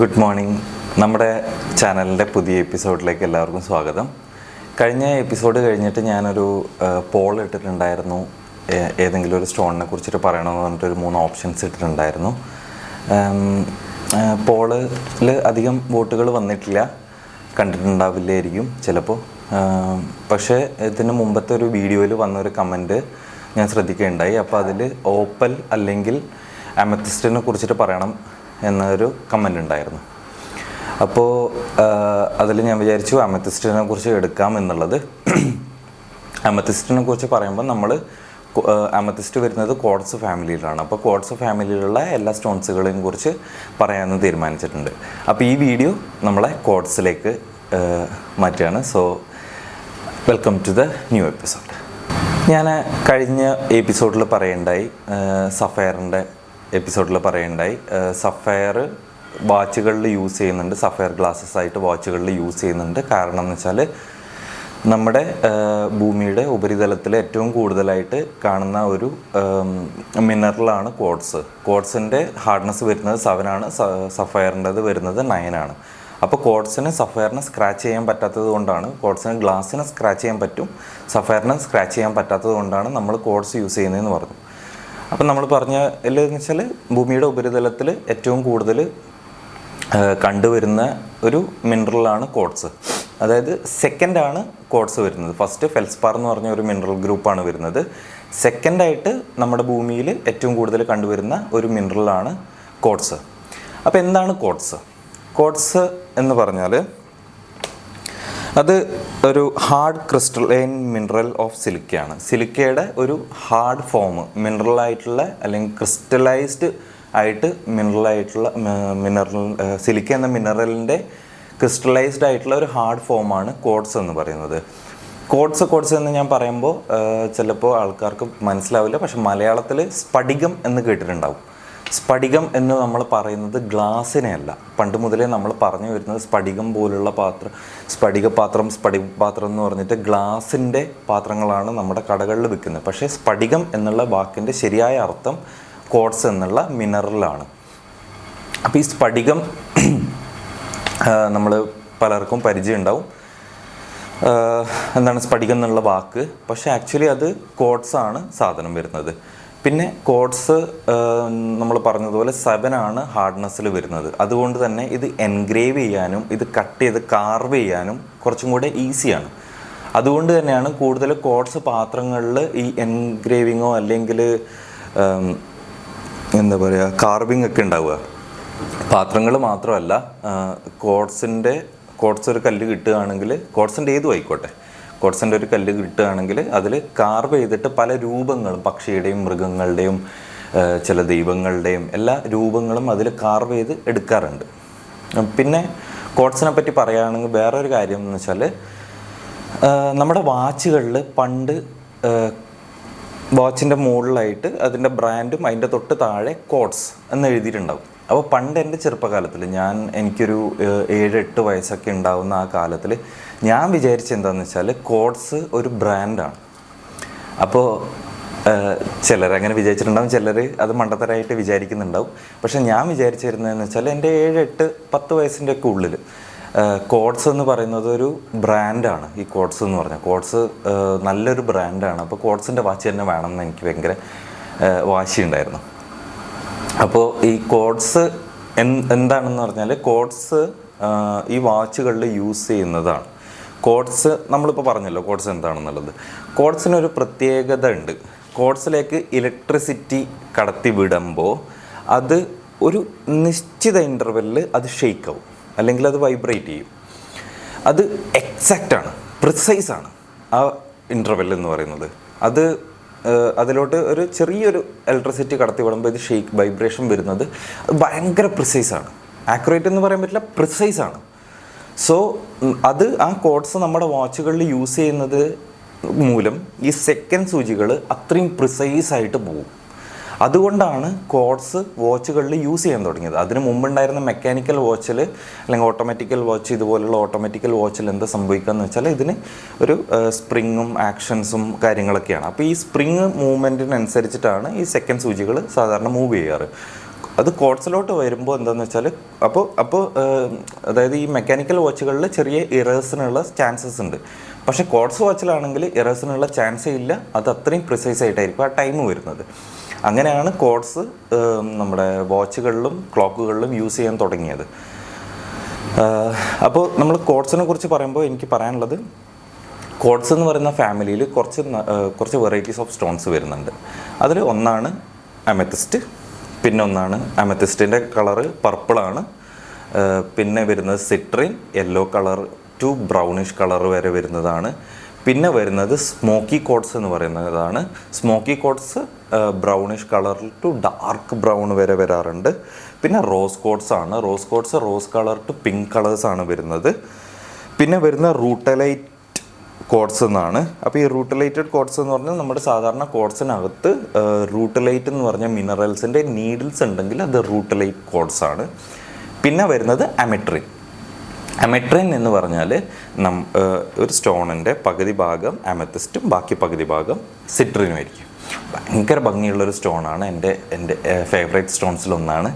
Good morning. നമ്മുടെ ചാനലിൻ്റെ പുതിയ എപ്പിസോഡിലേക്ക് എല്ലാവർക്കും സ്വാഗതം. കഴിഞ്ഞ എപ്പിസോഡ് കഴിഞ്ഞിട്ട് ഞാനൊരു പോൾ ഇട്ടിട്ടുണ്ടായിരുന്നു. ഏതെങ്കിലും ഒരു സ്റ്റോണിനെ കുറിച്ചിട്ട് പറയണമെന്ന് പറഞ്ഞിട്ടൊരു 3 ഓപ്ഷൻസ് ഇട്ടിട്ടുണ്ടായിരുന്നു. പോളിൽ അധികം വോട്ടുകൾ വന്നിട്ടില്ല, കണ്ടിട്ടുണ്ടാവില്ലായിരിക്കും ചിലപ്പോൾ. പക്ഷേ ഇതിന് മുമ്പത്തെ ഒരു വീഡിയോയിൽ വന്നൊരു കമൻറ്റ് ഞാൻ ശ്രദ്ധിക്കുകയുണ്ടായി. അപ്പോൾ അതിൽ ഓപ്പൽ അല്ലെങ്കിൽ അമത്തിസ്റ്റിനെ കുറിച്ചിട്ട് പറയണം എന്നൊരു കമൻ്റ് ഉണ്ടായിരുന്നു. അപ്പോൾ അതിൽ ഞാൻ വിചാരിച്ചു അമത്തിസ്റ്റിനെ കുറിച്ച് എടുക്കാം എന്നുള്ളത്. അമത്തിസ്റ്റിനെ കുറിച്ച് പറയുമ്പോൾ നമ്മൾ അമത്തിസ്റ്റ് വരുന്നത് ക്വാർട്സ് ഫാമിലിയിലാണ്. അപ്പോൾ ക്വാർട്സ് ഫാമിലിയിലുള്ള എല്ലാ സ്റ്റോൺസുകളെയും കുറിച്ച് പറയാമെന്ന് തീരുമാനിച്ചിട്ടുണ്ട്. അപ്പോൾ ഈ വീഡിയോ നമ്മളെ ക്വാർട്സിലേക്ക് മാറ്റുകയാണ്. So welcome to the new episode. ഞാൻ കഴിഞ്ഞ എപ്പിസോഡിൽ പറയുണ്ടായി, സഫയറിൻ്റെ എപ്പിസോഡിൽ പറയുണ്ടായി, സഫയർ വാച്ചുകളിൽ യൂസ് ചെയ്യുന്നുണ്ട്, സഫയർ ഗ്ലാസസ് ആയിട്ട് വാച്ചുകളിൽ യൂസ് ചെയ്യുന്നുണ്ട്. കാരണം എന്ന് വെച്ചാൽ നമ്മുടെ ഭൂമിയുടെ ഉപരിതലത്തിൽ ഏറ്റവും കൂടുതലായിട്ട് കാണുന്ന ഒരു മിനറലാണ് ക്വാർട്സ്. ക്വാർട്സിൻ്റെ ഹാർഡ്നെസ് വരുന്നത് 7 ആണ്, സഫയറിൻ്റെത് വരുന്നത് 9 ആണ്. അപ്പോൾ ക്വാർട്സിന് സഫയറിനെ സ്ക്രാച്ച് ചെയ്യാൻ പറ്റാത്തത് കൊണ്ടാണ്, ക്വാർട്സിന് ഗ്ലാസ്സിനെ സ്ക്രാച്ച് ചെയ്യാൻ പറ്റും, സഫയറിനെ സ്ക്രാച്ച് ചെയ്യാൻ പറ്റാത്തത് കൊണ്ടാണ് നമ്മൾ ക്വാർട്സ് യൂസ് ചെയ്യുന്നതെന്ന് പറഞ്ഞു. അപ്പം നമ്മൾ പറഞ്ഞ എന്ന് വെച്ചാൽ ഭൂമിയുടെ ഉപരിതലത്തിൽ ഏറ്റവും കൂടുതൽ കണ്ടുവരുന്ന ഒരു മിനറലാണ് ക്വാർട്സ്. അതായത് സെക്കൻഡാണ് ക്വാർട്സ് വരുന്നത്. ഫസ്റ്റ് ഫെൽസ്പാർ എന്ന് പറഞ്ഞ ഒരു മിനറൽ ഗ്രൂപ്പാണ് വരുന്നത്. സെക്കൻഡായിട്ട് നമ്മുടെ ഭൂമിയിൽ ഏറ്റവും കൂടുതൽ കണ്ടുവരുന്ന ഒരു മിനറലാണ് ക്വാർട്സ്. അപ്പോൾ എന്താണ് ക്വാർട്സ്? ക്വാർട്സ് എന്ന് പറഞ്ഞാൽ അത് ഒരു ഹാർഡ് ക്രിസ്റ്റലൈൻ മിനറൽ ഓഫ് സിലിക്കയാണ്. സിലിക്കയുടെ ഒരു ഹാർഡ് ഫോം, മിനറലായിട്ടുള്ള അല്ലെങ്കിൽ ക്രിസ്റ്റലൈസ്ഡ് ആയിട്ട് മിനറൽ സിലിക്ക എന്ന മിനറലിൻ്റെ ക്രിസ്റ്റലൈസ്ഡ് ആയിട്ടുള്ള ഒരു ഹാർഡ് ഫോമാണ് ക്വാർട്സ് എന്ന് പറയുന്നത്. ക്വാർട്സ് എന്ന് ഞാൻ പറയുമ്പോൾ ചിലപ്പോൾ ആൾക്കാർക്ക് മനസ്സിലാവില്ല, പക്ഷെ മലയാളത്തിൽ സ്ഫടികം എന്ന് കേട്ടിട്ടുണ്ടാവും. സ്ഫടികം എന്ന് നമ്മൾ പറയുന്നത് ഗ്ലാസ്സിനെ അല്ല. പണ്ട് മുതലേ നമ്മൾ പറഞ്ഞു വരുന്നത് സ്ഫടികം പോലുള്ള പാത്രം, സ്ഫടിക പാത്രം എന്ന് പറഞ്ഞിട്ട് ഗ്ലാസിൻ്റെ പാത്രങ്ങളാണ് നമ്മുടെ കടകളിൽ വിൽക്കുന്നത്. പക്ഷേ സ്ഫടികം എന്നുള്ള വാക്കിൻ്റെ ശരിയായ അർത്ഥം ക്വാർട്സ് എന്നുള്ള മിനറലാണ്. അപ്പോൾ ഈ സ്ഫടികം നമ്മൾ പലർക്കും പരിചയം ഉണ്ടാവും, എന്താണ് സ്ഫടികം എന്നുള്ള വാക്ക്. പക്ഷേ ആക്ച്വലി അത് ക്വാർട്സ് ആണ് സാധനം വരുന്നത്. പിന്നെ ക്വാർട്സ് നമ്മൾ പറഞ്ഞതുപോലെ 7 ആണ് ഹാർഡ്നെസ്സിൽ വരുന്നത്. അതുകൊണ്ട് തന്നെ ഇത് എൻഗ്രേവ് ചെയ്യാനും ഇത് കട്ട് ചെയ്ത് കാർവ് ചെയ്യാനും കുറച്ചും കൂടെ ഈസിയാണ്. അതുകൊണ്ട് തന്നെയാണ് കൂടുതൽ ക്വാർട്സ് പാത്രങ്ങളിൽ ഈ എൻഗ്രേവിങ്ങോ അല്ലെങ്കിൽ എന്താ പറയുക കാർവിങ് ഒക്കെ ഉണ്ടാവുക. പാത്രങ്ങൾ മാത്രമല്ല, ക്വാർട്സ് ഒരു കല്ല് കിട്ടുകയാണെങ്കിൽ, ക്വാർട്സിൻ്റെ ഏതും ആയിക്കോട്ടെ, ക്വാർട്സിൻ്റെ ഒരു കല്ല് കിട്ടുകയാണെങ്കിൽ അതിൽ കാർവ് ചെയ്തിട്ട് പല രൂപങ്ങളും, പക്ഷിയുടെയും മൃഗങ്ങളുടെയും ചില ദൈവങ്ങളുടെയും എല്ലാ രൂപങ്ങളും അതിൽ കാർവ് ചെയ്ത് എടുക്കാറുണ്ട്. പിന്നെ ക്വാർട്സിനെ പറ്റി പറയുകയാണെങ്കിൽ വേറൊരു കാര്യം എന്ന് വെച്ചാൽ, നമ്മുടെ വാച്ചുകളിൽ പണ്ട് വാച്ചിൻ്റെ മുകളിലായിട്ട് അതിൻ്റെ ബ്രാൻഡും അതിൻ്റെ തൊട്ട് താഴെ ക്വാർട്സ് എന്ന് എഴുതിയിട്ടുണ്ടാവും. അപ്പോൾ പണ്ട് എൻ്റെ ചെറുപ്പകാലത്തിൽ എനിക്കൊരു 7-8 വയസ്സൊക്കെ ഉണ്ടാകുന്ന ആ കാലത്തിൽ ഞാൻ വിചാരിച്ചത് എന്താണെന്ന് വെച്ചാൽ ക്വാർട്സ് ഒരു ബ്രാൻഡാണ്. അപ്പോൾ ചിലരങ്ങനെ വിചാരിച്ചിട്ടുണ്ടാവും, ചിലർ അത് മണ്ടത്തരായിട്ട് വിചാരിക്കുന്നുണ്ടാവും. പക്ഷേ ഞാൻ വിചാരിച്ചിരുന്നതെന്ന് വെച്ചാൽ എൻ്റെ 7-8-10 വയസ്സിൻ്റെ ഒക്കെ ഉള്ളിൽ ക്വാർട്സ് എന്ന് പറയുന്നത് ഒരു ബ്രാൻഡാണ്. ഈ ക്വാർട്സ് എന്ന് പറഞ്ഞാൽ ക്വാർട്സ് നല്ലൊരു ബ്രാൻഡാണ്. അപ്പോൾ ക്വാർട്സിൻ്റെ വാച്ച് തന്നെ വേണമെന്ന് എനിക്ക് ഭയങ്കര വാശിയുണ്ടായിരുന്നു. അപ്പോൾ ഈ ക്വാർട്സ് എന്താണെന്ന് പറഞ്ഞാൽ, ക്വാർട്സ് ഈ വാച്ചുകളിൽ യൂസ് ചെയ്യുന്നതാണ്. ക്വാർട്സ് നമ്മളിപ്പോൾ പറഞ്ഞല്ലോ ക്വാർട്സ് എന്താണെന്നുള്ളത്. ക്വാർട്സിനൊരു പ്രത്യേകത ഉണ്ട്. ക്വാർട്സിലേക്ക് ഇലക്ട്രിസിറ്റി കടത്തി വിടുമ്പോൾ അത് ഒരു നിശ്ചിത ഇൻ്റർവെല്ലിൽ അത് ഷെയ്ക്ക് ആവും, അല്ലെങ്കിൽ അത് വൈബ്രേറ്റ് ചെയ്യും. അത് എക്സാക്റ്റാണ്, പ്രിസൈസാണ് ആ ഇൻ്റർവെൽ എന്ന് പറയുന്നത്. അതിലോട്ട് ഒരു ചെറിയൊരു ഇലക്ട്രിസിറ്റി കടത്തി വിടുമ്പോൾ ഇത് വൈബ്രേഷൻ വരുന്നത് ഭയങ്കര പ്രിസൈസാണ്. ആക്യുറേറ്റ് എന്ന് പറയാൻ പറ്റില്ല, പ്രിസൈസാണ്. സോ ആ ക്വാർട്സ് നമ്മുടെ വാച്ചുകളിൽ യൂസ് ചെയ്യുന്നത് മൂലം ഈ സെക്കൻഡ് സൂചികൾ അത്രയും പ്രിസൈസായിട്ട് പോകും. അതുകൊണ്ടാണ് ക്വാർട്സ് വാച്ചുകളിൽ യൂസ് ചെയ്യാൻ തുടങ്ങിയത്. അതിന് മുമ്പുണ്ടായിരുന്ന മെക്കാനിക്കൽ വാച്ചിൽ അല്ലെങ്കിൽ ഓട്ടോമാറ്റിക്കൽ വാച്ച്, ഇതുപോലുള്ള ഓട്ടോമാറ്റിക്കൽ വാച്ചിൽ എന്താ സംഭവിക്കുക എന്ന് വെച്ചാൽ ഇതിന് ഒരു സ്പ്രിങ്ങും ആക്ഷൻസും കാര്യങ്ങളൊക്കെയാണ്. അപ്പോൾ ഈ സ്പ്രിങ് മൂവ്മെൻറ്റിനനുസരിച്ചിട്ടാണ് ഈ സെക്കൻഡ് സൂചികൾ സാധാരണ മൂവ് ചെയ്യാറ്. അത് കോഡ്സിലോട്ട് വരുമ്പോൾ എന്താണെന്ന് വെച്ചാൽ അപ്പോൾ അതായത് ഈ മെക്കാനിക്കൽ വാച്ചുകളിൽ ചെറിയ ഇറേഴ്സിനുള്ള ചാൻസസ് ഉണ്ട്. പക്ഷേ കോഡ്സ് വാച്ചിലാണെങ്കിൽ ഇറേഴ്സിനുള്ള ചാൻസേ ഇല്ല. അത് അത്രയും പ്രിസൈസ് ആയിട്ടായിരിക്കും ആ ടൈം വരുന്നത്. അങ്ങനെയാണ് കോഡ്സ് നമ്മുടെ വാച്ചുകളിലും ക്ലോക്കുകളിലും യൂസ് ചെയ്യാൻ തുടങ്ങിയത്. അപ്പോൾ നമ്മൾ കോഡ്സിനെ കുറിച്ച് പറയുമ്പോൾ എനിക്ക് പറയാനുള്ളത്, കോഡ്സ് എന്ന് പറയുന്ന ഫാമിലിയിൽ കുറച്ച് വെറൈറ്റീസ് ഓഫ് സ്റ്റോൺസ് വരുന്നുണ്ട്. അതിൽ ഒന്നാണ് അമെത്തിസ്റ്റ്, പിന്നെ ഒന്നാണ് അമെത്തിസ്റ്റിൻ്റെ കളറ് പർപ്പിളാണ്, പിന്നെ വരുന്നത് citrine yellow colour to brownish colour വരെ വരുന്നതാണ്. പിന്നെ വരുന്നത് സ്മോക്കി കോഡ്സ് എന്ന് പറയുന്നതാണ്. Smoky quartz brownish colour to dark brown വരെ വരാറുണ്ട്. പിന്നെ റോസ് കോഡ്സ് ആണ്. Rose quartz rose colour to pink കളേഴ്സാണ് വരുന്നത്. പിന്നെ വരുന്ന റൂട്ടലൈറ്റ് കോഡ്സ് എന്നാണ്. അപ്പോൾ ഈ റൂട്ടലൈറ്റഡ് കോഡ്സ് എന്ന് പറഞ്ഞാൽ നമ്മുടെ സാധാരണ കോഡ്സിനകത്ത് റൂട്ടലൈറ്റ് എന്ന് പറഞ്ഞ മിനറൽസിൻ്റെ നീഡിൽസ് ഉണ്ടെങ്കിൽ അത് റൂട്ടലൈറ്റ് കോഡ്സ് ആണ്. പിന്നെ വരുന്നത് അമെട്രിൻ. അമെട്രിൻ എന്ന് പറഞ്ഞാൽ ഒരു സ്റ്റോണിൻ്റെ പകുതി ഭാഗം അമെത്തിസ്റ്റും ബാക്കി പകുതി ഭാഗം സിട്രിനും ആയിരിക്കും. ഭയങ്കര ഭംഗിയുള്ളൊരു സ്റ്റോണാണ്. എൻ്റെ ഫേവറേറ്റ് സ്റ്റോൺസിലൊന്നാണ്.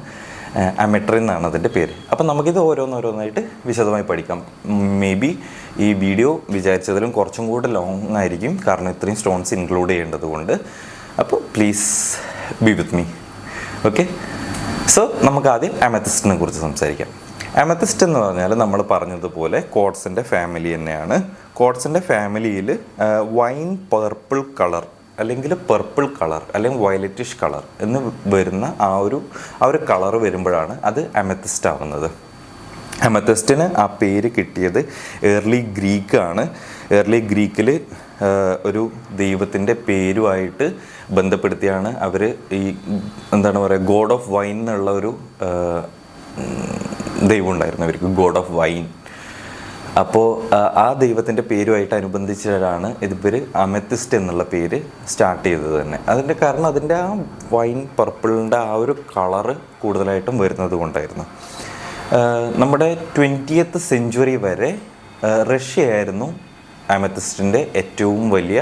അമെട്രിൻ എന്നാണ് അതിൻ്റെ പേര്. അപ്പം നമുക്കിത് ഓരോന്നോരോന്നായിട്ട് വിശദമായി പഠിക്കാം. മേ ബി ഈ വീഡിയോ വിചാരിച്ചതിലും കുറച്ചും കൂടെ ലോങ് ആയിരിക്കും, കാരണം ഇത്രയും സ്റ്റോൺസ് ഇൻക്ലൂഡ് ചെയ്യേണ്ടത് കൊണ്ട്. അപ്പോൾ please be with me. Okay, so നമുക്ക് ആദ്യം അമെത്തിസ്റ്റിനെ കുറിച്ച് സംസാരിക്കാം. അമെത്തിസ്റ്റ് എന്ന് പറഞ്ഞാൽ നമ്മൾ പറഞ്ഞതുപോലെ കോഡ്സിൻ്റെ ഫാമിലി തന്നെയാണ്. കോഡ്സിൻ്റെ ഫാമിലിയിൽ വൈൻ പർപ്പിൾ കളർ അല്ലെങ്കിൽ പർപ്പിൾ കളർ അല്ലെങ്കിൽ വയലറ്റിഷ് കളർ എന്ന് വരുന്ന ആ ഒരു കളർ വരുമ്പോഴാണ് അത് അമെത്തിസ്റ്റ് ആവുന്നത്. അമെത്തിസ്റ്റിന് ആ പേര് കിട്ടിയത് ഏർലി ഗ്രീക്കാണ്. ഏർലി ഗ്രീക്കിൽ ഒരു ദൈവത്തിൻ്റെ പേരുമായിട്ട് ബന്ധപ്പെടുത്തിയാണ് അവർ ഈ എന്താണ് പറയുക, ഗോഡ് ഓഫ് വൈൻ എന്നുള്ള ഒരു ദൈവം ഉണ്ടായിരുന്നു അവർക്ക്, ഗോഡ് ഓഫ് വൈൻ. അപ്പോൾ ആ ദൈവത്തിൻ്റെ പേരുമായിട്ട് അനുബന്ധിച്ചാണ് ഇവർ അമെത്തിസ്റ്റ് എന്നുള്ള പേര് സ്റ്റാർട്ട് ചെയ്തത് തന്നെ. അതിൻ്റെ കാരണം അതിൻ്റെ ആ വൈൻ പർപ്പിളിൻ്റെ ആ ഒരു കളറ് കൂടുതലായിട്ടും വരുന്നത് കൊണ്ടായിരുന്നു. നമ്മുടെ 20th സെഞ്ച്വറി വരെ റഷ്യയായിരുന്നു അമെത്തിസ്റ്റിൻ്റെ ഏറ്റവും വലിയ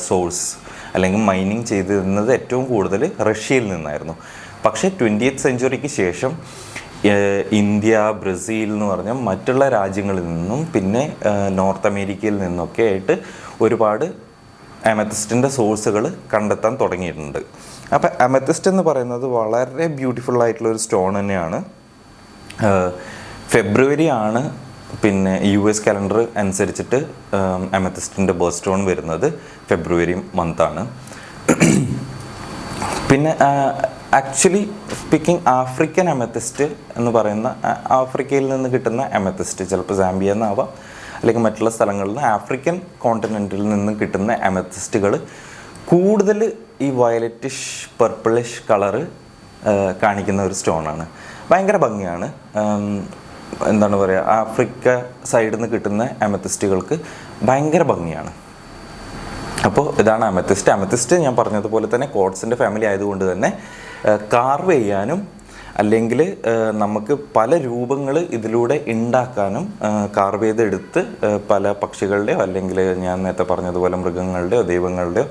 സോഴ്സ്, അല്ലെങ്കിൽ മൈനിങ് ചെയ്തിരുന്നത് ഏറ്റവും കൂടുതൽ റഷ്യയിൽ നിന്നായിരുന്നു. പക്ഷേ 20th സെഞ്ച്വറിക്ക് ശേഷം ഇന്ത്യ, ബ്രസീൽ എന്ന് പറഞ്ഞ മറ്റുള്ള രാജ്യങ്ങളിൽ നിന്നും പിന്നെ നോർത്ത് അമേരിക്കയിൽ നിന്നൊക്കെ ആയിട്ട് ഒരുപാട് അമെത്തിസ്റ്റിൻ്റെ സോഴ്സുകൾ കണ്ടെത്താൻ തുടങ്ങിയിട്ടുണ്ട്. അപ്പോൾ അമെത്തിസ്റ്റ് എന്ന് പറയുന്നത് വളരെ ബ്യൂട്ടിഫുൾ ആയിട്ടുള്ളൊരു സ്റ്റോൺ തന്നെയാണ്. ഫെബ്രുവരി ആണ് പിന്നെ US കലണ്ടർ അനുസരിച്ചിട്ട് അമെത്തിസ്റ്റിൻ്റെ ബർത്ത് സ്റ്റോൺ വരുന്നത് ഫെബ്രുവരി മന്താണ്. പിന്നെ ആക്ച്വലി സ്പീക്കിംഗ് ആഫ്രിക്കൻ അമെത്തിസ്റ്റ് എന്ന് പറയുന്ന ആഫ്രിക്കയിൽ നിന്ന് കിട്ടുന്ന അമെത്തിസ്റ്റ്, ചിലപ്പോൾ സാംബിയ എന്നാവാം അല്ലെങ്കിൽ മറ്റുള്ള സ്ഥലങ്ങളിൽ നിന്ന് ആഫ്രിക്കൻ കോണ്ടിനെൻറ്റിൽ നിന്ന് കിട്ടുന്ന അമെത്തിസ്റ്റുകൾ കൂടുതൽ ഈ വയലറ്റിഷ് പർപ്പിളിഷ് കളറ് കാണിക്കുന്ന ഒരു സ്റ്റോണാണ്. ഭയങ്കര ഭംഗിയാണ്. എന്താണ് പറയുക, ആഫ്രിക്ക സൈഡിൽ നിന്ന് കിട്ടുന്ന അമെത്തിസ്റ്റുകൾക്ക് ഭയങ്കര ഭംഗിയാണ്. അപ്പോൾ ഇതാണ് അമെത്തിസ്റ്റ്. അമെത്തിസ്റ്റ് ഞാൻ പറഞ്ഞതുപോലെ തന്നെ കോഡ്സിൻ്റെ ഫാമിലി ആയതുകൊണ്ട് തന്നെ കാർവ് ചെയ്യാനും അല്ലെങ്കിൽ നമുക്ക് പല രൂപങ്ങൾ ഇതിലൂടെ ഉണ്ടാക്കാനും കാർവ് ചെയ്തെടുത്ത് പല പക്ഷികളുടെയോ അല്ലെങ്കിൽ ഞാൻ നേരത്തെ പറഞ്ഞതുപോലെ മൃഗങ്ങളുടെയോ ദൈവങ്ങളുടെയോ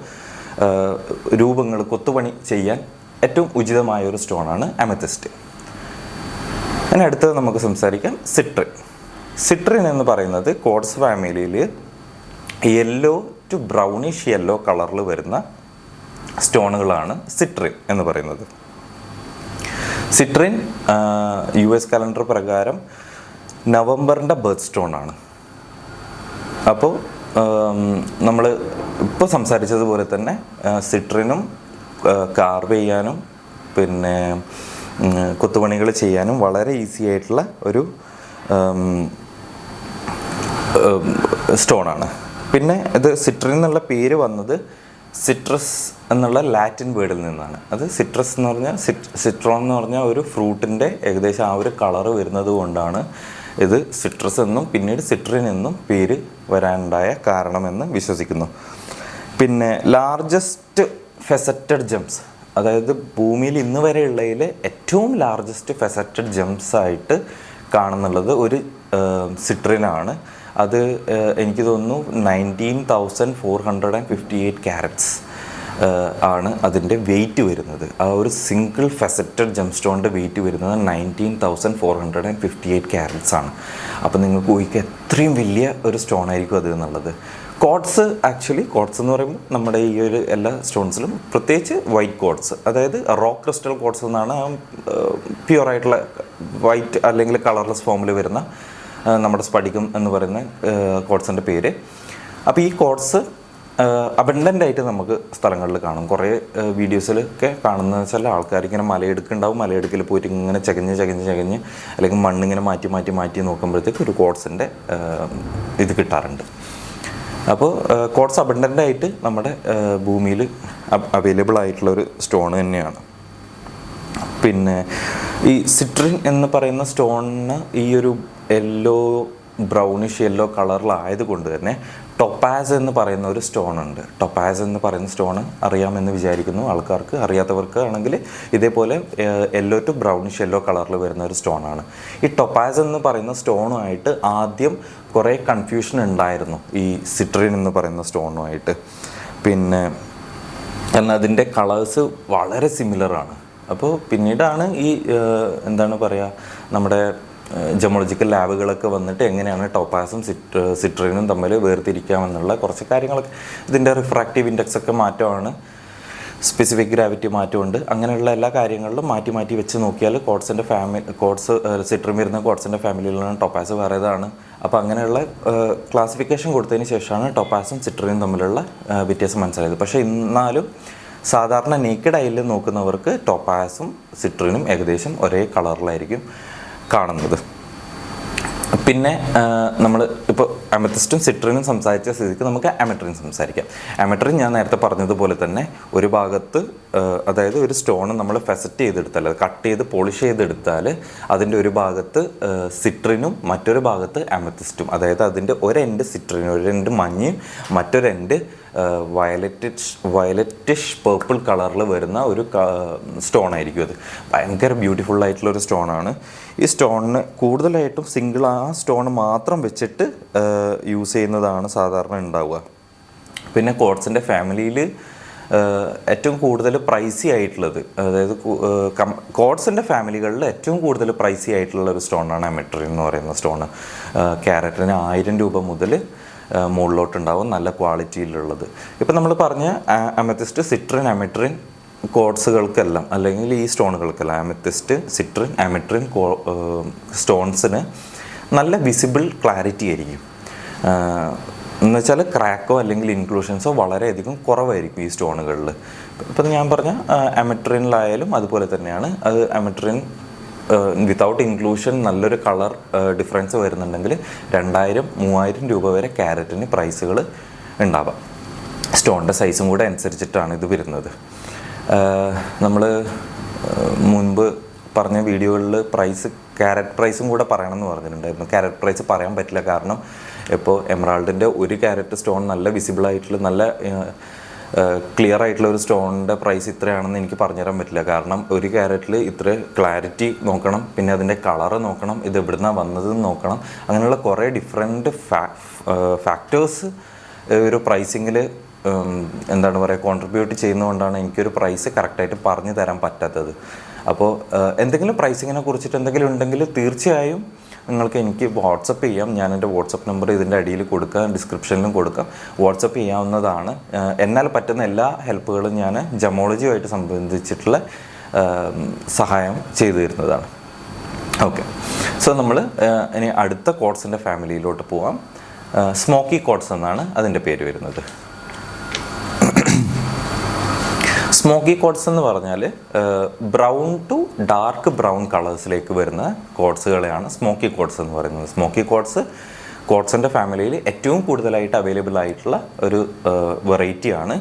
രൂപങ്ങൾ കൊത്തുപണി ചെയ്യാൻ ഏറ്റവും ഉചിതമായ ഒരു സ്റ്റോണാണ് അമെത്തിസ്റ്റ്. അതിന് അടുത്തത് നമുക്ക് സംസാരിക്കാം സിട്രിൻ. സിട്രിൻ എന്ന് പറയുന്നത് കോഡ്സ് ഫാമിലിയിൽ യെല്ലോ ടു ബ്രൗണിഷ് യെല്ലോ കളറിൽ വരുന്ന സ്റ്റോണുകളാണ് സിട്രിൻ എന്ന് പറയുന്നത്. സിട്രിൻ US കലണ്ടർ പ്രകാരം നവംബറിൻ്റെ ബർത്ത് സ്റ്റോണാണ്. അപ്പോൾ നമ്മൾ ഇപ്പോൾ സംസാരിച്ചതുപോലെ തന്നെ സിട്രിനും കാർവ് ചെയ്യാനും പിന്നെ കൊത്തുപണികൾ ചെയ്യാനും വളരെ ഈസി ആയിട്ടുള്ള ഒരു സ്റ്റോണാണ്. പിന്നെ ഇത് സിട്രിൻ എന്നുള്ള പേര് വന്നത് സിട്രസ് എന്നുള്ള ലാറ്റിൻ വേർഡിൽ നിന്നാണ്. അത് സിട്രസ് എന്ന് പറഞ്ഞാൽ സിട്രോൺ എന്ന് പറഞ്ഞാൽ ഒരു ഫ്രൂട്ടിൻ്റെ ഏകദേശം ആ ഒരു കളറ് വരുന്നത് കൊണ്ടാണ് ഇത് സിട്രസ് എന്നും പിന്നീട് സിട്രിൻ എന്നും പേര് വരാനുണ്ടായ കാരണമെന്ന് വിശ്വസിക്കുന്നു. പിന്നെ ലാർജസ്റ്റ് ഫെസറ്റഡ് ജെംസ്, അതായത് ഭൂമിയിൽ ഇന്ന് വരെ ഉള്ളതിൽ ഏറ്റവും ലാർജസ്റ്റ് ഫെസറ്റഡ് ജെംസ് ആയിട്ട് കാണുന്നുള്ളത് ഒരു സിട്രിനാണ്. അത് എനിക്ക് തോന്നുന്നു 19,458 ക്യാരറ്റ്സ് ആണ് അതിൻ്റെ വെയിറ്റ് വരുന്നത്. ആ ഒരു സിംഗിൾ ഫെസറ്റഡ് ജെം സ്റ്റോണിൻ്റെ വെയിറ്റ് വരുന്നത് 19,458 ക്യാരറ്റ്സ് ആണ്. അപ്പോൾ നിങ്ങൾക്ക് ഊഹിക്കുക എത്രയും വലിയ ഒരു സ്റ്റോൺ ആയിരിക്കും അത് എന്നുള്ളത്. കോഡ്സ് എന്ന് പറയുമ്പോൾ നമ്മുടെ ഈ ഒരു എല്ലാ സ്റ്റോൺസിലും പ്രത്യേകിച്ച് വൈറ്റ് കോഡ്സ്, അതായത് റോക്ക് ക്രിസ്റ്റൽ കോഡ്സ് എന്നാണ് പ്യുവറായിട്ടുള്ള വൈറ്റ് അല്ലെങ്കിൽ കളർലെസ് ഫോമിൽ വരുന്ന നമ്മുടെ സ്ഫടികം എന്ന് പറയുന്ന കോഡ്സിൻ്റെ പേര്. അപ്പോൾ ഈ കോഡ്സ് അബണ്ടൻ്റ് ആയിട്ട് നമുക്ക് സ്ഥലങ്ങളിൽ കാണും. കുറേ വീഡിയോസിലൊക്കെ കാണുന്നത് വെച്ചാൽ ആൾക്കാർ ഇങ്ങനെ മലയിടുക്കുണ്ടാവും, മലയിടുക്കിൽ പോയിട്ട് ഇങ്ങനെ ചകഞ്ഞ് അല്ലെങ്കിൽ മണ്ണിങ്ങനെ മാറ്റി നോക്കുമ്പോഴത്തേക്ക് ഒരു കോഡ്സിൻ്റെ ഇത് കിട്ടാറുണ്ട്. അപ്പോൾ കോഡ്സ് അബണ്ടൻ്റ് ആയിട്ട് നമ്മുടെ ഭൂമിയിൽ അവൈലബിൾ ആയിട്ടുള്ള ഒരു സ്റ്റോൺ തന്നെയാണ്. പിന്നെ ഈ സിട്രിൻ എന്ന് പറയുന്ന സ്റ്റോണിന് ഈ ഒരു ബ്രൗണിഷ് യെല്ലോ കളറിലായത് കൊണ്ട് തന്നെ ടൊപ്പാസ് എന്ന് പറയുന്ന ഒരു സ്റ്റോൺ ഉണ്ട്. ടൊപ്പാസ് എന്ന് പറയുന്ന സ്റ്റോൺ അറിയാമെന്ന് വിചാരിക്കുന്നു ആൾക്കാർക്ക്. അറിയാത്തവർക്ക് ആണെങ്കിൽ ഇതേപോലെ യെല്ലോ ടു ബ്രൗണിഷ് യെല്ലോ കളറിൽ വരുന്ന ഒരു സ്റ്റോണാണ്. ഈ ടൊപ്പാസ് എന്ന് പറയുന്ന സ്റ്റോണുമായിട്ട് ആദ്യം കുറേ കൺഫ്യൂഷൻ ഉണ്ടായിരുന്നു ഈ സിട്രിൻ എന്ന് പറയുന്ന സ്റ്റോണുമായിട്ട്. പിന്നെ എന്നാൽ അതിൻ്റെ കളേഴ്സ് വളരെ സിമിലറാണ്. അപ്പോൾ പിന്നീടാണ് ഈ എന്താണ് പറയുക, നമ്മുടെ ജമോളജിക്കൽ ലാബുകളൊക്കെ വന്നിട്ട് എങ്ങനെയാണ് ടോപ്പാസും സിട്രിനും തമ്മിൽ വേർതിരിക്കാമെന്നുള്ള കുറച്ച് കാര്യങ്ങളൊക്കെ, ഇതിൻ്റെ റിഫ്രാക്റ്റീവ് ഇൻഡെക്സ് ഒക്കെ മാറ്റമാണ്, സ്പെസിഫിക് ഗ്രാവിറ്റി മാറ്റമുണ്ട്, അങ്ങനെയുള്ള എല്ലാ കാര്യങ്ങളിലും മാറ്റി വെച്ച് നോക്കിയാൽ കോഡ്സ് സിട്രിൻ വരുന്ന കോഡ്സിൻ്റെ ഫാമിലിയിലാണ്, ടോപ്പാസ് വേറേതാണ്. അപ്പോൾ അങ്ങനെയുള്ള ക്ലാസിഫിക്കേഷൻ കൊടുത്തതിന് ശേഷമാണ് ടോപ്പാസും സിട്രിനും തമ്മിലുള്ള വ്യത്യാസം മനസ്സിലായത്. പക്ഷേ എന്നാലും സാധാരണ നേക്കഡ് ഐയിൽ നോക്കുന്നവർക്ക് ടോപ്പാസും സിട്രിനും ഏകദേശം ഒരേ കളറിലായിരിക്കും കാണുന്നത്. പിന്നെ നമ്മൾ ഇപ്പോൾ അമത്തിസ്റ്റും സിട്രിനും സംസാരിച്ച സ്ഥിതിക്ക് നമുക്ക് അമട്രിൻ സംസാരിക്കാം. അമട്രിൻ ഞാൻ നേരത്തെ പറഞ്ഞതുപോലെ തന്നെ ഒരു ഭാഗത്ത്, അതായത് ഒരു സ്റ്റോൺ നമ്മൾ ഫെസറ്റ് ചെയ്തെടുത്താൽ, കട്ട് ചെയ്ത് പോളിഷ് ചെയ്തെടുത്താൽ അതിൻ്റെ ഒരു ഭാഗത്ത് സിട്രിനും മറ്റൊരു ഭാഗത്ത് അമത്തിസ്റ്റും, അതായത് അതിൻ്റെ ഒരെൻഡ് സിട്രിനും ഒരെൻഡ് മഞ്ഞയും മറ്റൊരെൻഡ് വയലറ്റിഷ് പേർപ്പിൾ കളറിൽ വരുന്ന ഒരു സ്റ്റോൺ ആയിരിക്കും. അത് ഭയങ്കര ബ്യൂട്ടിഫുൾ ആയിട്ടുള്ളൊരു സ്റ്റോണാണ്. ഈ സ്റ്റോണിന് കൂടുതലായിട്ടും സിംഗിൾ ആ സ്റ്റോൺ മാത്രം വെച്ചിട്ട് യൂസ് ചെയ്യുന്നതാണ് സാധാരണ ഉണ്ടാവുക. പിന്നെ കോഡ്സിൻ്റെ ഫാമിലിയിൽ ഏറ്റവും കൂടുതൽ പ്രൈസി ആയിട്ടുള്ളത്, അതായത് കോഡ്സിൻ്റെ ഫാമിലികളിൽ ഏറ്റവും കൂടുതൽ പ്രൈസി ആയിട്ടുള്ള ഒരു സ്റ്റോണാണ് അമട്രിൻ എന്ന് പറയുന്ന സ്റ്റോണ്. ക്യാരറ്റിന് 1000 രൂപ മുതൽ മുകളിലോട്ടുണ്ടാവും, നല്ല ക്വാളിറ്റിയിലുള്ളത്. ഇപ്പം നമ്മൾ പറഞ്ഞ അമത്തിസ്റ്റ്, സിട്രിൻ, അമട്രിൻ കോഡ്സുകൾക്കെല്ലാം അല്ലെങ്കിൽ ഈ സ്റ്റോണുകൾക്കെല്ലാം അമത്തിസ്റ്റ്, സിട്രിൻ, അമട്രിൻ സ്റ്റോൺസിന് നല്ല വിസിബിൾ ക്ലാരിറ്റി ആയിരിക്കും. എന്നുവെച്ചാൽ ക്രാക്കോ അല്ലെങ്കിൽ ഇൻക്ലൂഷൻസോ വളരെയധികം കുറവായിരിക്കും ഈ സ്റ്റോണുകളിൽ. ഇപ്പം ഞാൻ പറഞ്ഞ അമട്രിനിലായാലും അതുപോലെ തന്നെയാണ്. അത് അമട്രിൻ വിത്തൗട്ട് ഇൻക്ലൂഷൻ നല്ലൊരു കളർ ഡിഫറൻസ് വരുന്നുണ്ടെങ്കിൽ 2000-3000 രൂപ വരെ ക്യാരറ്റിന് പ്രൈസുകൾ ഉണ്ടാവാം. സ്റ്റോണിൻ്റെ സൈസും കൂടെ അനുസരിച്ചിട്ടാണ് ഇത് വരുന്നത്. നമ്മൾ മുൻപ് പറഞ്ഞ വീഡിയോകളിൽ ക്യാരറ്റ് പ്രൈസും കൂടെ പറയണമെന്ന് പറഞ്ഞിട്ടുണ്ടായിരുന്നു. ക്യാരറ്റ് പ്രൈസ് പറയാൻ പറ്റില്ല, കാരണം ഇപ്പോൾ എമറാൾഡിൻ്റെ ഒരു ക്യാരറ്റ് സ്റ്റോൺ നല്ല വിസിബിളായിട്ടുള്ള നല്ല ക്ലിയർ ആയിട്ടുള്ള ഒരു സ്റ്റോണിൻ്റെ പ്രൈസ് ഇത്രയാണെന്ന് എനിക്ക് പറഞ്ഞുതരാൻ പറ്റില്ല. കാരണം ഒരു ക്യാരറ്റിൽ ഇത്ര ക്ലാരിറ്റി നോക്കണം, പിന്നെ അതിൻ്റെ കളറ് നോക്കണം, ഇത് എവിടുന്നാണ് വന്നതെന്ന് നോക്കണം. അങ്ങനെയുള്ള കുറേ ഡിഫറെൻറ്റ് ഫാക്ടേഴ്സ് ഒരു പ്രൈസിങ്ങിൽ എന്താണ് പറയുക കോൺട്രിബ്യൂട്ട് ചെയ്യുന്നതുകൊണ്ടാണ് എനിക്കൊരു പ്രൈസ് കറക്റ്റായിട്ട് പറഞ്ഞു തരാൻ പറ്റാത്തത്. അപ്പോൾ എന്തെങ്കിലും പ്രൈസിങ്ങിനെ കുറിച്ചിട്ട് എന്തെങ്കിലും ഉണ്ടെങ്കിൽ തീർച്ചയായും നിങ്ങൾക്ക് എനിക്ക് വാട്സപ്പ് ചെയ്യാം. ഞാൻ എൻ്റെ വാട്സപ്പ് നമ്പർ ഇതിൻ്റെ അടിയിൽ കൊടുക്കാം, ഡിസ്ക്രിപ്ഷനിലും കൊടുക്കാം. വാട്സപ്പ് ചെയ്യാവുന്നതാണ്. എന്നാൽ പറ്റുന്ന എല്ലാ ഹെൽപ്പുകളും ഞാൻ ജമോളജിയുമായിട്ട് സംബന്ധിച്ചിട്ടുള്ള സഹായം ചെയ്തു തരുന്നതാണ്. ഓക്കെ, സോ നമ്മൾ ഇനി അടുത്ത കോഡ്സിൻ്റെ ഫാമിലിയിലോട്ട് പോവാം. സ്മോക്കി കോഡ്സ് എന്നാണ് അതിൻ്റെ പേര് വരുന്നത്. സ്മോക്കി കോഡ്സ് എന്ന് പറഞ്ഞാൽ ബ്രൗൺ ടു ഡാർക്ക് ബ്രൗൺ കളേഴ്സിലേക്ക് വരുന്ന കോഡ്സുകളെയാണ് സ്മോക്കി കോഡ്സ് എന്ന് പറയുന്നത്. സ്മോക്കി കോഡ്സിൻ്റെ ഫാമിലിയിൽ ഏറ്റവും കൂടുതലായിട്ട് അവൈലബിൾ ആയിട്ടുള്ള ഒരു വെറൈറ്റിയാണ്.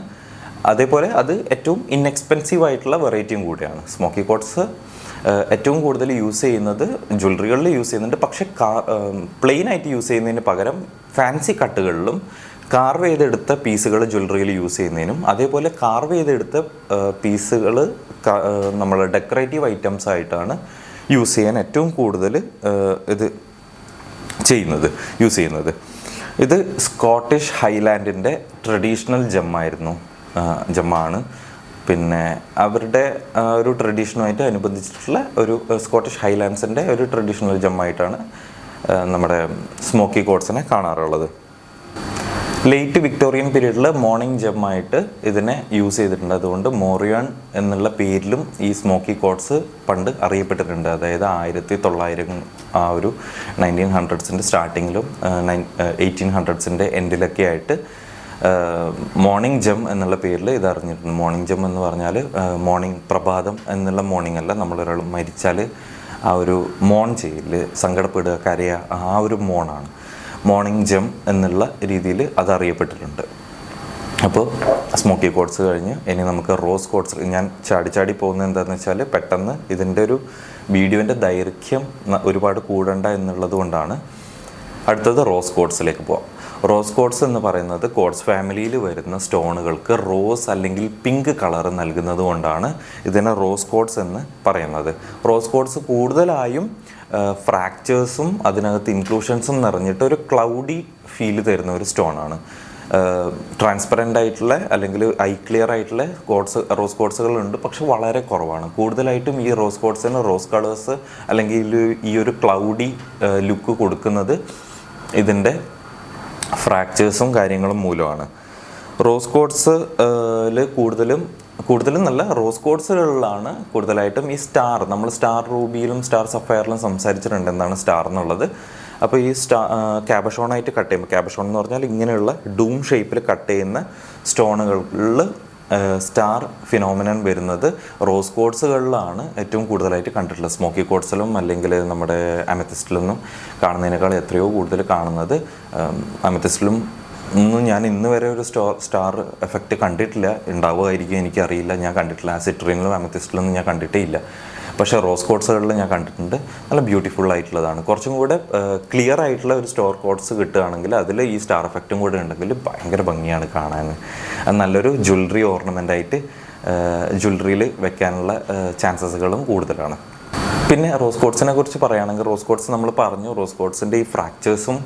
അതേപോലെ അത് ഏറ്റവും ഇൻഎക്സ്പെൻസീവ് ആയിട്ടുള്ള വെറൈറ്റിയും കൂടിയാണ്. സ്മോക്കി കോഡ്സ് ഏറ്റവും കൂടുതൽ യൂസ് ചെയ്യുന്നത് ജ്വല്ലറികളിൽ യൂസ് ചെയ്യുന്നുണ്ട്. പക്ഷേ പ്ലെയിൻ ആയിട്ട് യൂസ് ചെയ്യുന്നതിന് പകരം ഫാൻസി കട്ടുകളിലും കാർവ് ചെയ്തെടുത്ത പീസുകൾ ജ്വല്ലറിയിൽ യൂസ് ചെയ്യുന്നതിനും, അതേപോലെ കാർവ് ചെയ്തെടുത്ത പീസുകൾ നമ്മൾ ഡെക്കറേറ്റീവ് ഐറ്റംസ് ആയിട്ടാണ് യൂസ് ചെയ്യാൻ ഏറ്റവും കൂടുതൽ യൂസ് ചെയ്യുന്നത്. ഇത് സ്കോട്ടിഷ് ഹൈലാൻഡിൻ്റെ ട്രഡീഷണൽ ജെമ്മായിരുന്നു. ജമ്മാണ്. പിന്നെ അവരുടെ ഒരു ട്രഡീഷനുമായിട്ട് അനുബന്ധിച്ചിട്ടുള്ള ഒരു സ്കോട്ടിഷ് ഹൈലാൻഡ്സിൻ്റെ ഒരു ട്രഡീഷണൽ ജമ്മായിട്ടാണ് നമ്മുടെ സ്മോക്കി കോട്ട്സിനെ കാണാറുള്ളത്. ലേറ്റ് വിക്ടോറിയൻ പീരീഡിൽ മോർണിംഗ് ജമ്മായിട്ട് ഇതിനെ യൂസ് ചെയ്തിട്ടുണ്ട്. അതുകൊണ്ട് മോറിയോൺ എന്നുള്ള പേരിലും ഈ സ്മോക്കി കോട്ട്സ് പണ്ട് അറിയപ്പെട്ടിട്ടുണ്ട്. അതായത് 1900 ആ ഒരു 1900s സ്റ്റാർട്ടിങ്ങിലും 1800s എൻഡിലൊക്കെ ആയിട്ട് മോർണിംഗ് ജം എന്നുള്ള പേരിൽ ഇത് അറിഞ്ഞിട്ടുണ്ട്. മോർണിംഗ് ജം എന്ന് പറഞ്ഞാൽ മോർണിംഗ് പ്രഭാതം എന്നുള്ള മോർണിംഗ് അല്ല, നമ്മളൊരാൾ മരിച്ചാൽ ആ ഒരു മോൺ ചെയ്യില്ല, സങ്കടപ്പെടുക, കരയുക, ആ ഒരു മോണാണ് മോർണിംഗ് ജം എന്നുള്ള രീതിയിൽ അത് അറിയപ്പെട്ടിട്ടുണ്ട്. അപ്പോൾ സ്മോക്കി കോട്ട്സ് കഴിഞ്ഞ് ഇനി നമുക്ക് റോസ് കോട്ട്സ്. ഞാൻ ചാടി പോകുന്നത് എന്താണെന്ന് വെച്ചാൽ പെട്ടെന്ന് ഇതിൻ്റെ ഒരു വീഡിയോൻ്റെ ദൈർഘ്യം ഒരുപാട് കൂടണ്ട എന്നുള്ളത് കൊണ്ടാണ്. അടുത്തത് റോസ് കോട്ട്സിലേക്ക് പോവാം. റോസ് കോട്ട്സ് എന്ന് പറയുന്നത് കോട്ട്സ് ഫാമിലിയിൽ വരുന്ന സ്റ്റോണുകൾക്ക് റോസ് അല്ലെങ്കിൽ പിങ്ക് കളർ നൽകുന്നത് കൊണ്ടാണ് ഇതിനെ റോസ് കോട്ട്സ് എന്ന് പറയുന്നത്. റോസ് കോട്ട്സ് കൂടുതലായും ഫ്രാക്ചേഴ്സും അതിനകത്ത് ഇൻക്ലൂഷൻസും നിറഞ്ഞിട്ട് ഒരു ക്ലൗഡി ഫീൽ തരുന്ന ഒരു സ്റ്റോണാണ്. ട്രാൻസ്പെറൻ്റ് ആയിട്ടുള്ള അല്ലെങ്കിൽ ഐ ക്ലിയർ ആയിട്ടുള്ള റോസ് കോട്ട്സുകളുണ്ട്, പക്ഷെ വളരെ കുറവാണ്. കൂടുതലായിട്ടും ഈ റോസ് കോട്ട്സിന് റോസ് കളേഴ്സ് അല്ലെങ്കിൽ ഈ ഒരു ക്ലൗഡി ലുക്ക് കൊടുക്കുന്നത് ഇതിൻ്റെ ഫ്രാക്ചേഴ്സും കാര്യങ്ങളും മൂലമാണ്. റോസ് കോട്ട്സിൽ കൂടുതലും നല്ല റോസ് കോട്ട്സുകളിലാണ് കൂടുതലായിട്ടും ഈ സ്റ്റാർ, നമ്മൾ സ്റ്റാർ റൂബിയിലും സ്റ്റാർ സഫയറിലും സംസാരിച്ചിട്ടുണ്ട് എന്താണ് സ്റ്റാർ എന്നുള്ളത്. അപ്പോൾ ഈ ക്യാബഷോണായിട്ട് കട്ട് ചെയ്യുമ്പോൾ, ക്യാബഷോൺ എന്ന് പറഞ്ഞാൽ ഇങ്ങനെയുള്ള ഡൂം ഷേപ്പിൽ കട്ട് ചെയ്യുന്ന സ്റ്റോണുകളിൽ സ്റ്റാർ ഫിനോമിനൻ വരുന്നത് റോസ് കോട്ട്സുകളിലാണ് ഏറ്റവും കൂടുതലായിട്ട് കണ്ടിട്ടുള്ളത്. സ്മോക്കി കോട്ട്സിലും അല്ലെങ്കിൽ നമ്മുടെ അമെത്തിസ്റ്റിലൊന്നും കാണുന്നതിനേക്കാൾ എത്രയോ കൂടുതൽ കാണുന്നത് അമെത്തിസ്റ്റിലും ഒന്നും ഞാൻ ഇന്ന് വരെ ഒരു സ്റ്റാർ എഫക്റ്റ് കണ്ടിട്ടില്ല. ഉണ്ടാവുമായിരിക്കും, എനിക്കറിയില്ല, ഞാൻ കണ്ടിട്ടില്ല. സിട്രീനിലും അമെത്തിസ്റ്റിലൊന്നും ഞാൻ കണ്ടിട്ടേ ഇല്ല. പക്ഷേ റോസ് കോട്ട്സുകളിൽ ഞാൻ കണ്ടിട്ടുണ്ട്. നല്ല ബ്യൂട്ടിഫുൾ ആയിട്ടുള്ളതാണ്. കുറച്ചും കൂടെ ക്ലിയർ ആയിട്ടുള്ള ഒരു സ്റ്റോർ കോട്ട്സ് കിട്ടുകയാണെങ്കിൽ അതിൽ ഈ സ്റ്റാർ എഫക്റ്റും കൂടെ ഉണ്ടെങ്കിൽ ഭയങ്കര ഭംഗിയാണ് കാണാൻ. നല്ലൊരു ജ്വല്ലറി ഓർണമെൻ്റായിട്ട് ജ്വല്ലറിയിൽ വെക്കാനുള്ള ചാൻസസുകളും കൂടുതലാണ്. പിന്നെ റോസ് കോട്ട്സിനെ കുറിച്ച് പറയുകയാണെങ്കിൽ റോസ് കോട്ട്സ് നമ്മൾ പറഞ്ഞു, റോസ് കോട്ട്സിൻ്റെ ഈ ഫ്രാക്ചേഴ്സും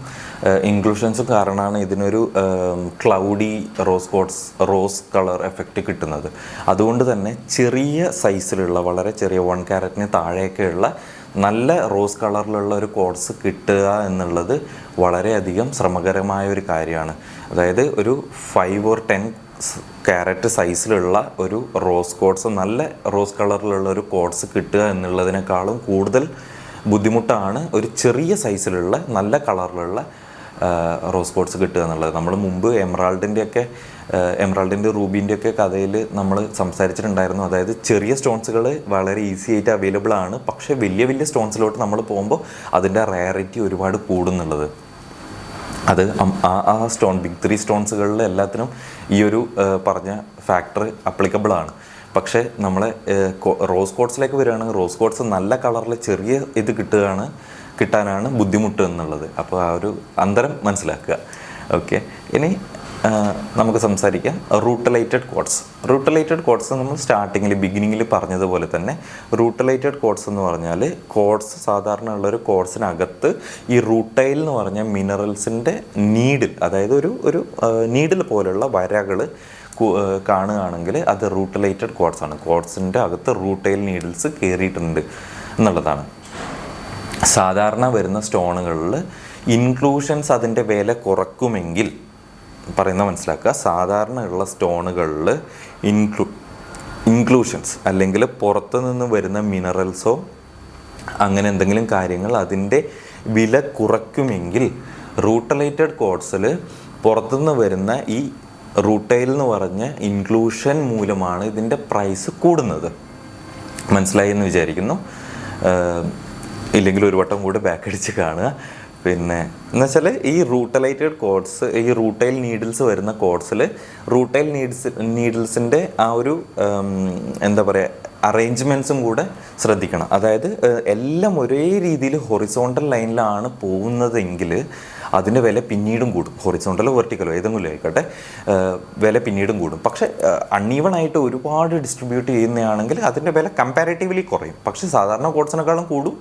ഇൻക്ലൂഷൻസും കാരണമാണ് ഇതിനൊരു ക്ലൗഡി റോസ് കളർ എഫക്റ്റ് കിട്ടുന്നത്. അതുകൊണ്ട് തന്നെ ചെറിയ സൈസിലുള്ള വളരെ ചെറിയ 1 കാരറ്റിന് താഴെയൊക്കെയുള്ള നല്ല റോസ് കളറിലുള്ള ഒരു കോട്ട്സ് കിട്ടുക എന്നുള്ളത് വളരെയധികം ശ്രമകരമായ ഒരു കാര്യമാണ്. അതായത് ഒരു 5 or 10 കാരറ്റ് സൈസിലുള്ള ഒരു റോസ് കോട്ട്സ്, നല്ല റോസ് കളറിലുള്ള ഒരു കോട്ട്സ് കിട്ടുക എന്നുള്ളതിനേക്കാളും കൂടുതൽ ബുദ്ധിമുട്ടാണ് ഒരു ചെറിയ സൈസിലുള്ള നല്ല കളറിലുള്ള റോസ് കോട്ട്സ് കിട്ടുക എന്നുള്ളത്. നമ്മൾ മുമ്പ് എമറാൾഡിൻ്റെ റൂബീൻ്റെയൊക്കെ കഥയിൽ നമ്മൾ സംസാരിച്ചിട്ടുണ്ടായിരുന്നു. അതായത് ചെറിയ സ്റ്റോൺസുകൾ വളരെ ഈസി ആയിട്ട് അവൈലബിൾ ആണ്, പക്ഷേ വലിയ വലിയ സ്റ്റോൺസിലോട്ട് നമ്മൾ പോകുമ്പോൾ അതിൻ്റെ റയറിറ്റി ഒരുപാട് കൂടുന്നുള്ളത്. അത് ആ സ്റ്റോൺ ബിഗ് 3 സ്റ്റോൺസുകളിൽ എല്ലാത്തിനും ഈ ഒരു പറഞ്ഞ ഫാക്ടർ അപ്ലിക്കബിൾ ആണ്. പക്ഷേ നമ്മളെ റോസ് കോട്ട്സിലേക്ക് വരികയാണെങ്കിൽ റോസ് കോട്ട്സ് നല്ല കളറിൽ ചെറിയ ഇത് കിട്ടാനാണ് ബുദ്ധിമുട്ട് എന്നുള്ളത്. അപ്പോൾ ആ ഒരു അന്തരം മനസ്സിലാക്കുക. ഓക്കെ, ഇനി നമുക്ക് സംസാരിക്കാം റൂട്ടലൈറ്റഡ് കോട്ട്സ്. നമ്മൾ ബിഗിനിങ്ങിൽ പറഞ്ഞതുപോലെ തന്നെ റൂട്ടലൈറ്റഡ് കോട്ട്സ് എന്ന് പറഞ്ഞാൽ കോട്ട്സ് സാധാരണ ഉള്ളൊരു കോട്ട്സിനകത്ത് ഈ റൂട്ടൈൽ എന്ന് പറഞ്ഞ മിനറൽസിൻ്റെ നീഡിൽ, അതായത് ഒരു നീഡിൽ പോലുള്ള വരകൾ കാണുകയാണെങ്കിൽ അത് റൂട്ടലൈറ്റഡ് കോട്ട്സ് ആണ്. കോട്ട്സിൻ്റെ അകത്ത് റൂട്ടൈൽ നീഡിൽസ് കയറിയിട്ടുണ്ട് എന്നുള്ളതാണ്. സാധാരണ വരുന്ന സ്റ്റോണുകളിൽ ഇൻക്ലൂഷൻസ് അതിൻ്റെ വില കുറക്കുമെങ്കിൽ പറയുന്നത് മനസ്സിലാക്കുക. സാധാരണ ഉള്ള സ്റ്റോണുകളിൽ ഇൻക്ലൂഷൻസ് അല്ലെങ്കിൽ പുറത്തു നിന്ന് വരുന്ന മിനറൽസോ അങ്ങനെ എന്തെങ്കിലും കാര്യങ്ങൾ അതിൻ്റെ വില കുറയ്ക്കുമെങ്കിൽ റൂട്ടലൈറ്റഡ് കോട്ട്സിൽ പുറത്തുനിന്ന് വരുന്ന ഈ റൂട്ടൈൽ എന്ന് പറഞ്ഞ ഇൻക്ലൂഷൻ മൂലമാണ് ഇതിൻ്റെ പ്രൈസ് കൂടുന്നത്. മനസ്സിലായി എന്ന് വിചാരിക്കുന്നു. ഇല്ലെങ്കിൽ ഒരു വട്ടം കൂടെ ബാക്ക് അടിച്ച് കാണുക. പിന്നെ എന്ന് വെച്ചാൽ ഈ റൂട്ടലൈറ്റഡ് കോട്ട്സ്, ഈ റൂട്ടൈൽ നീഡിൽസ് വരുന്ന കോട്ട്സിൽ റൂട്ടൈൽ നീഡിൽസിൻ്റെ ആ ഒരു എന്താ പറയുക അറേഞ്ച്മെൻറ്റ്സും കൂടെ ശ്രദ്ധിക്കണം. അതായത് എല്ലാം ഒരേ രീതിയിൽ ഹൊറിസോണ്ടൽ ലൈനിലാണ് പോകുന്നതെങ്കിൽ അതിൻ്റെ വില പിന്നീടും കൂടും. ഹൊറിസോണ്ടലോ വെർട്ടിക്കലോ ഏതെങ്കിലും ആയിക്കോട്ടെ, വില പിന്നീടും കൂടും. പക്ഷേ അൺഈവൺ ആയിട്ട് ഒരുപാട് ഡിസ്ട്രിബ്യൂട്ട് ചെയ്യുന്നതാണെങ്കിൽ അതിൻ്റെ വില കമ്പാരിറ്റീവ്ലി കുറയും. പക്ഷേ സാധാരണ കോട്ട്സിനേക്കാളും കൂടും.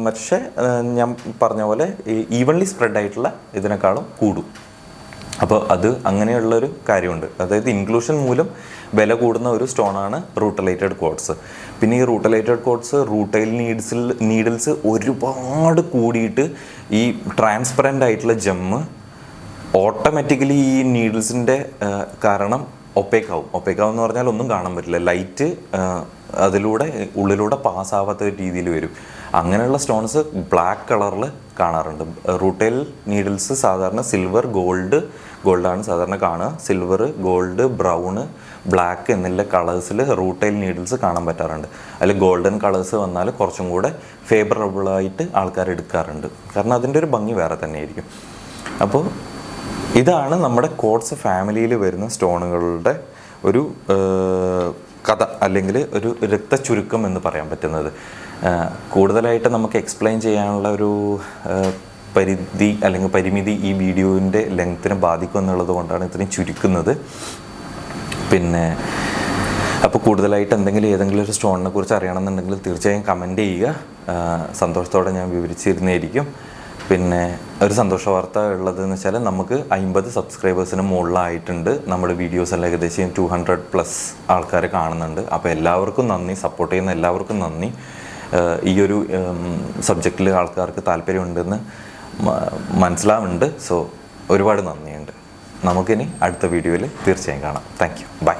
പക്ഷേ ഞാൻ പറഞ്ഞ പോലെ ഈവൻലി സ്പ്രെഡ് ആയിട്ടുള്ള ഇതിനേക്കാളും കൂടും. അപ്പോൾ അത് അങ്ങനെയുള്ളൊരു കാര്യമുണ്ട്. അതായത് ഇൻക്ലൂഷൻ മൂലം വില കൂടുന്ന ഒരു സ്റ്റോണാണ് റൂട്ടലൈറ്റഡ് ക്വാർട്സ്. പിന്നെ ഈ റൂട്ടലൈറ്റഡ് ക്വാർട്സ് റൂട്ടൈൽ നീഡിൽസ് ഒരുപാട് കൂടിയിട്ട് ഈ ട്രാൻസ്പെറൻ്റ് ആയിട്ടുള്ള ജെമ്മ് ഓട്ടോമാറ്റിക്കലി ഈ നീഡിൽസിൻ്റെ കാരണം ഒപ്പേക്കാവും എന്ന് പറഞ്ഞാൽ ഒന്നും കാണാൻ പറ്റില്ല. ലൈറ്റ് അതിലൂടെ ഉള്ളിലൂടെ പാസ്സാവാത്ത രീതിയിൽ വരും. അങ്ങനെയുള്ള സ്റ്റോൺസ് ബ്ലാക്ക് കളറിൽ കാണാറുണ്ട്. റൂട്ടൈൽ നീഡിൽസ് സാധാരണ സിൽവർ, ഗോൾഡാണ് സാധാരണ കാണുക. സിൽവർ, ഗോൾഡ്, ബ്രൗണ്, ബ്ലാക്ക് എന്നുള്ള കളേഴ്സിൽ റൂട്ടൈൽ നീഡിൽസ് കാണാൻ പറ്റാറുണ്ട്. അതിൽ ഗോൾഡൻ കളേഴ്സ് വന്നാൽ കുറച്ചും കൂടെ ഫേവറബിളായിട്ട് ആൾക്കാർ എടുക്കാറുണ്ട്. കാരണം അതിൻ്റെ ഒരു ഭംഗി വേറെ തന്നെയായിരിക്കും. അപ്പോൾ ഇതാണ് നമ്മുടെ ക്വാർട്സ് ഫാമിലിയിൽ വരുന്ന സ്റ്റോണുകളുടെ ഒരു കഥ, അല്ലെങ്കിൽ ഒരു രക്തചുരുക്കം എന്ന് പറയാൻ പറ്റുന്നത്. കൂടുതലായിട്ട് നമുക്ക് എക്സ്പ്ലെയിൻ ചെയ്യാനുള്ള ഒരു പരിധി അല്ലെങ്കിൽ പരിമിതി ഈ വീഡിയോൻ്റെ ലെങ്ത്തിനെ ബാധിക്കും എന്നുള്ളത് കൊണ്ടാണ് ഇത്രയും ചുരുക്കുന്നത്. പിന്നെ അപ്പോൾ കൂടുതലായിട്ട് ഏതെങ്കിലും ഒരു സ്റ്റോണിനെ കുറിച്ച് അറിയണമെന്നുണ്ടെങ്കിൽ തീർച്ചയായും കമൻറ്റ് ചെയ്യുക. സന്തോഷത്തോടെ ഞാൻ വിവരിച്ചിരുന്നതായിരിക്കും. പിന്നെ ഒരു സന്തോഷ വാർത്ത ഉള്ളതെന്ന് വെച്ചാൽ നമുക്ക് 50 സബ്സ്ക്രൈബേഴ്സിന് മുകളിലായിട്ടുണ്ട്. നമ്മുടെ വീഡിയോസ് എല്ലാം ഏകദേശം 200+ ആൾക്കാർ കാണുന്നുണ്ട്. അപ്പോൾ എല്ലാവർക്കും നന്ദി, സപ്പോർട്ട് ചെയ്യുന്ന എല്ലാവർക്കും നന്ദി. ഈ ഒരു സബ്ജക്റ്റിൽ ആൾക്കാർക്ക് താല്പര്യമുണ്ടെന്ന് മനസ്സിലാവുന്നുണ്ട്. സോ ഒരുപാട് നന്ദിയുണ്ട്. നമുക്കിനി അടുത്ത വീഡിയോയിൽ തീർച്ചയായും കാണാം. Thank you. ബൈ.